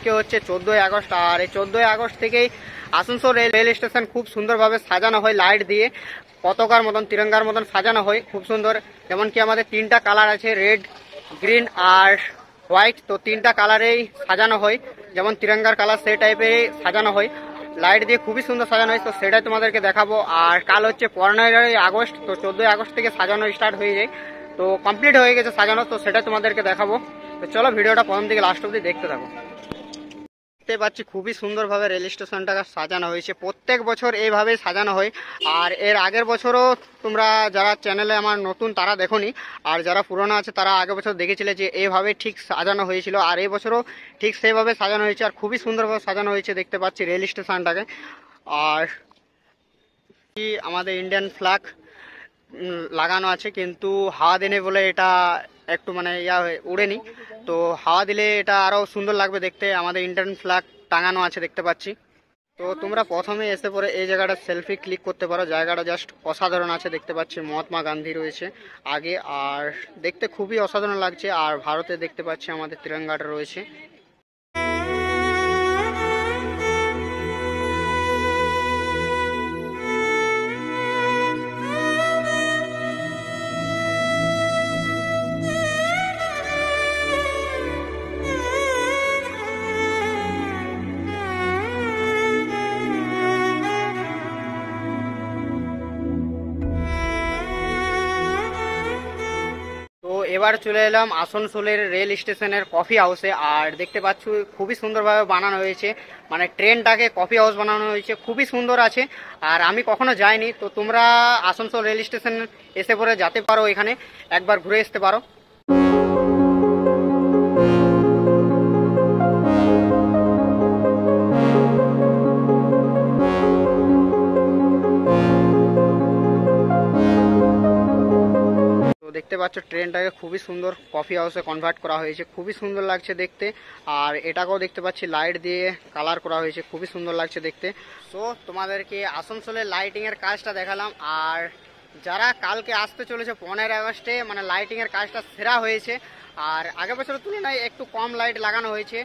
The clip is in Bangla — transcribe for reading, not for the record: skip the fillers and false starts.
আজকে হচ্ছে 14ই আগস্ট। আর এই 14ই আগস্ট থেকেই আসানসোল রেল স্টেশন খুব সুন্দরভাবে সাজানো হয় লাইট দিয়ে, পতাকার মতন তিরঙ্গার মতন সাজানো হয় খুব সুন্দর। যেমন কি আমাদের তিনটা কালার আছে, রেড, গ্রিন আর হোয়াইট, তো তিনটা কালারেই সাজানো হয়, যেমন তিরঙ্গার কালার সেই টাইপের সাজানো হয়, লাইট দিয়ে খুবই সুন্দর সাজানো হয়। তো সেটাই তোমাদেরকে দেখাবো। আর কাল হচ্ছে 15ই আগস্ট, তো 14ই আগস্ট থেকে সাজানো স্টার্ট হয়ে যায়, তো কমপ্লিট হয়ে গেছে সাজানো, তো সেটা তোমাদেরকে দেখাবো। তো চলো ভিডিওটা প্রথম থেকে লাস্ট অবধি দেখতে থাকো। দেখতে পাচ্ছি খুবই সুন্দরভাবে রেল স্টেশনটাকে সাজানো হয়েছে, প্রত্যেক বছর এইভাবেই সাজানো হয়। আর এর আগের বছরও তোমরা যারা চ্যানেলে আমার নতুন তারা দেখোনি, আর যারা পুরনো আছে তারা আগের বছর দেখেছিলে যে এইভাবে ঠিক সাজানো হয়েছিল, আর এই বছরও ঠিক সেইভাবে সাজানো হয়েছে, আর খুবই সুন্দরভাবে সাজানো হয়েছে দেখতে পাচ্ছি রেল স্টেশনটাকে। আর আমাদের ইন্ডিয়ান ফ্ল্যাগ লাগানো আছে, কিন্তু হাওয়া দেনে বলে এটা একটু মানে উড়েনি, তো হাওয়া দিলে এটা আরো সুন্দর লাগবে দেখতে। আমাদের ইন্ডিয়ান ফ্ল্যাগ টাঙানো আছে দেখতে পাচ্ছি। তো তোমরা প্রথমে এসে পরে এই জায়গাটা সেলফি ক্লিক করতে পারো, জায়গাটা জাস্ট অসাধারণ আছে দেখতে পাচ্ছি। মহাত্মা গান্ধী রয়েছে আগে, আর দেখতে খুবই অসাধারণ লাগছে। আর ভারতে দেখতে পাচ্ছি আমাদের তিরঙ্গাটা রয়েছে। তো এবার চলে এলাম আসানসোলের রেল স্টেশনের কফি হাউসে। আর দেখতে পাচ্ছ খুবই সুন্দরভাবে বানানো হয়েছে, মানে ট্রেনটাকে কফি হাউস বানানো হয়েছে, খুবই সুন্দর আছে। আর আমি কখনো যাইনি, তো তোমরা আসানসোল রেল স্টেশন এসে পরে যেতে পারো, এখানে একবার ঘুরে আসতে পারো। তো দেখতে পাচ্ছ ট্রেনটাকে খুবই সুন্দর কফি হাউসে কনভার্ট করা হয়েছে, খুবই সুন্দর লাগছে দেখতে। আর এটাকেও দেখতে পাচ্ছি লাইট দিয়ে কালার করা হয়েছে, খুবই সুন্দর লাগছে দেখতে। তো তোমাদেরকে আসানসোলের লাইটিং এর কাজটা দেখালাম। আর যারা কালকে আসতে চলেছে 15ই আগস্টে, মানে লাইটিং এর কাজটা সেরা হয়েছে, আর আগের বছরের তুলনায় একটু কম লাইট লাগানো হয়েছে।